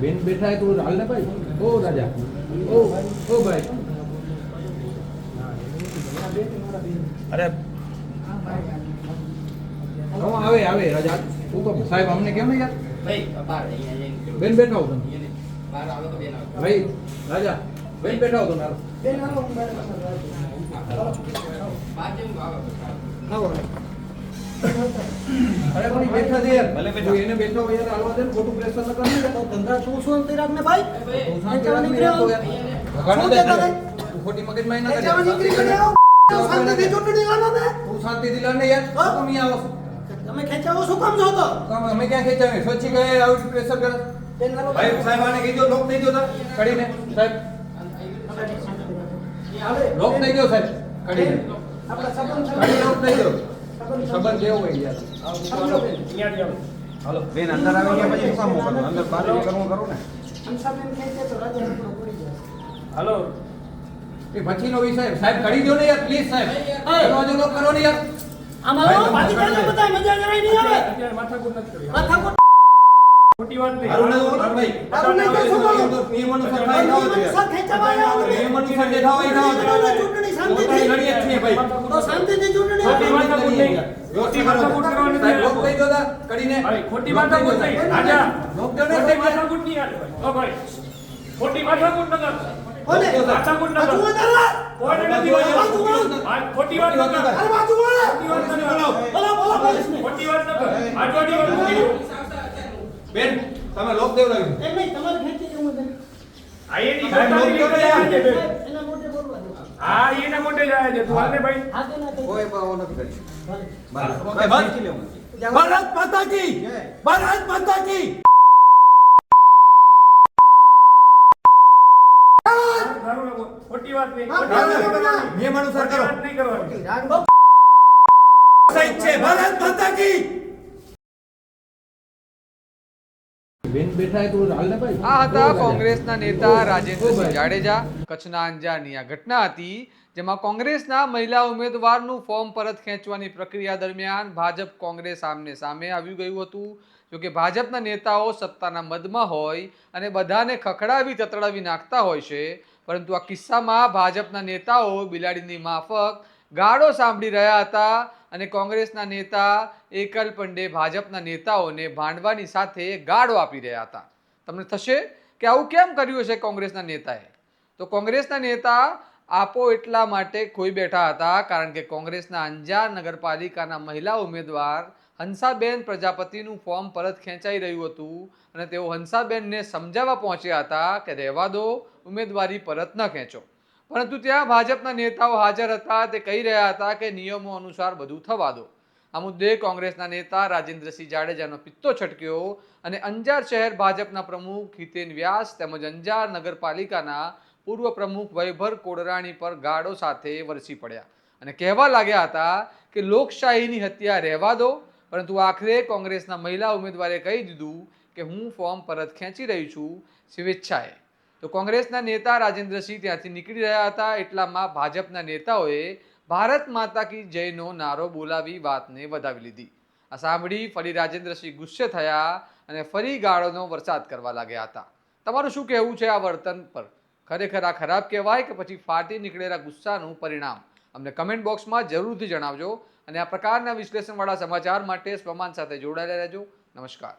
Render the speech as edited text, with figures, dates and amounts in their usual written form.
બેન બેઠા है तो हाल ना भाई ओ राजा ओ भाई अरे कौन आवे आवे राजा तू तो साहब हमने क्या ना यार भाई बाहर नहीं बेन बैठा हो तुम बाहर आओ तो बेन आओ भाई राजा बेन बैठा हो तुम यार बेन आओ बाहर आओ अरे कोई बैठा दे यार भले बैठो એને બેઠો यार આલવા દે ખોટું પ્રેશર ન કર ને તો ધંધા તું શું તિરાગ ને ભાઈ તું શાંતિ રાખ ને યાર ભગાડ દે તું ખોટી મગજ માં ના કર નીકળી ગયો શાંતિથી ચૂંટણી લાવો ને તું શાંતિ દિલા ને યાર તું મી આવો તમે ખેંચાવો શું કામ છો તો કામ અમે ક્યાં ખેંચાવે સોચી ગયે આવું પ્રેશર કરે ભાઈ સાહેબ આને કીધો લોક નહીં દો કડીને સાહેબ લોક નહીં દો સાહેબ કડીને આપણા સંબંધ કડી લોક નહીં દો સંબંધ દેવો હોય યાર હાલો બેન અંદર આવી ગયા પછી શું કામ કરવાનું અંદર બહાર કરવું કરું ને હંસાબેન ખેંચે તો રાજા આપણો પડી જાય હાલો એ પછીનો વિષય સાહેબ કડી દો ને યાર પ્લીઝ સાહેબ દરવાજો લોક કરો ને યાર આમાં બાકી કાઢો બધા મજા જરાય નહીં આવે અત્યારે માથાકૂટ નથી કરવી. માથાકૂટ ખોટી વાત નહીં. હારું નહીં ભાઈ હારું નહીં તો શું કરું? નિયમ અનુસાર થાય ના હોય સર ખેંચાવા આવ્યા તમે. નિયમ અનુસાર જે થાય ના હોય ચૂંટણી શાંતિથી લડીએ જ છીએ ભાઈ તો શાંતિથી ચૂંટણી ખોટી આપો. માથાકૂટ નહીં. ખોટી માથાકૂટ કરવાની સાહેબ લોક નથી. નહીં દો કડીને ભાઈ, ખોટી માથાકૂટ નહીં. રાજા, લોક દો ને ખોટી માથાકૂટ નહીં હાલે ભાઈ. ઓ ભાઈ, ખોટી માથાકૂટ ન કર. કોને? માથાકૂટ ન બાજુ કર. વધારે. કોઈને નથી બાજુ બોલવું. બોલો. આ ખોટી વાત ન કર. અરે બાજુ બોલો. ખોટી વાત ન કર. બોલો બોલો પોલીસને. ખોટી વાત ન કર. આજુબાજુ વાત નથી. બેન તમે લોક દેવડાવ્યું એમ નહીં તમારે ખેંચી જવું છે. આ એની સાહેબ, પોતાની લોક રીતે જાય છે બે. એના મોઢે બોલવા દો. હા, એના મોઢે જાય છે. તું હાલે ભાઈ. હા કે ના કે? કોઈ પાવો નથી કરી ભલે. ભારત માતા કી ભારત માતા કી ખોટી વાત નહીં. હા, ખોટી વાત બરાબર, નહીં કરવાની. નિયમ અનુસાર ખોટી કરો વાત નહીં કરવાની. સહિત છે ભારત માતા કી બેન બેઠા है तो हाल ना भाई આ હતા કોંગ્રેસના નેતા રાજેન્દ્રસિંહ જાડેજા. કચ્છના અંજારની આ ઘટના હતી જેમાં કોંગ્રેસના મહિલા ઉમેદવારનું ફોર્મ પરત ખેંચવાની પ્રક્રિયા દરમિયાન ભાજપ કોંગ્રેસ આમને સામે આવ્યું ગયું હતું. જોકે ભાજપના નેતાઓ સત્તાના મદમાં હોય અને બધાને ખખડાવી તતડાવી નાખતા હોય છે, પરંતુ આ કિસ્સામાં ભાજપના નેતાઓ બિલાડીની માફક ગાળો સાંભળી રહ્યા હતા અને કોંગ્રેસના નેતા એકલ પંડે ભાજપના નેતાઓને ભાંડવાની સાથે ગાળો આપી રહ્યા હતા. તમને થશે કે આવું કેમ કર્યું હશે કોંગ્રેસના નેતાએ? તો કોંગ્રેસના નેતા આપો એટલા માટે ખોઈ બેઠા હતા કારણ કે કોંગ્રેસના અંજાર નગરપાલિકાના મહિલા ઉમેદવાર હંસાબેન પ્રજાપતિનું ફોર્મ પરત ખેંચાઈ રહ્યું હતું અને તેઓ હંસાબેનને સમજાવવા પહોંચ્યા હતા કે રહેવા દો, ઉમેદવારી પરત ન ખેંચો. પરંતુ ત્યાં ભાજપના નેતાઓ હાજર હતા. તે કહી રહ્યા હતા કે નિયમો અનુસાર બધું થવા દો. આ મુદ્દે કોંગ્રેસના નેતા રાજેન્દ્રસિંહ જાડેજાનો પિત્તો છટક્યો અને અંજાર શહેર ભાજપના પ્રમુખ હિતેન વ્યાસ તેમજ અંજાર નગરપાલિકાના પૂર્વ પ્રમુખ વૈભર કોડરાણી પર ગાળો સાથે વરસી પડ્યા અને કહેવા લાગ્યા હતા કે લોકશાહીની હત્યા રહેવા દો. પરંતુ આખરે કોંગ્રેસના મહિલા ઉમેદવારે કહી દીધું કે હું ફોર્મ પરત ખેંચી રહી છું સ્વેચ્છાએ. તો કોંગ્રેસના નેતા રાજેન્દ્રસિંહ ત્યાંથી નીકળી રહ્યા હતા એટલામાં ભાજપના નેતાઓએ ભારત માતા કી જયનો નારો બોલાવી વાતને વધાવી લીધી. આ સાંભળી ફરી રાજેન્દ્રસિંહ ગુસ્સે થયા અને ફરી ગાળોનો વરસાદ કરવા લાગ્યા હતા. તમારું શું કહેવું છે આ વર્તન પર? ખરેખર આ ખરાબ કહેવાય કે પછી ફાટી નીકળેલા ગુસ્સાનું પરિણામ? અમને કમેન્ટ બોક્સમાં જરૂરથી જણાવજો અને આ પ્રકારના વિશ્લેષણવાળા સમાચાર માટે સ્વમાન સાથે જોડાયેલા રહેજો. નમસ્કાર.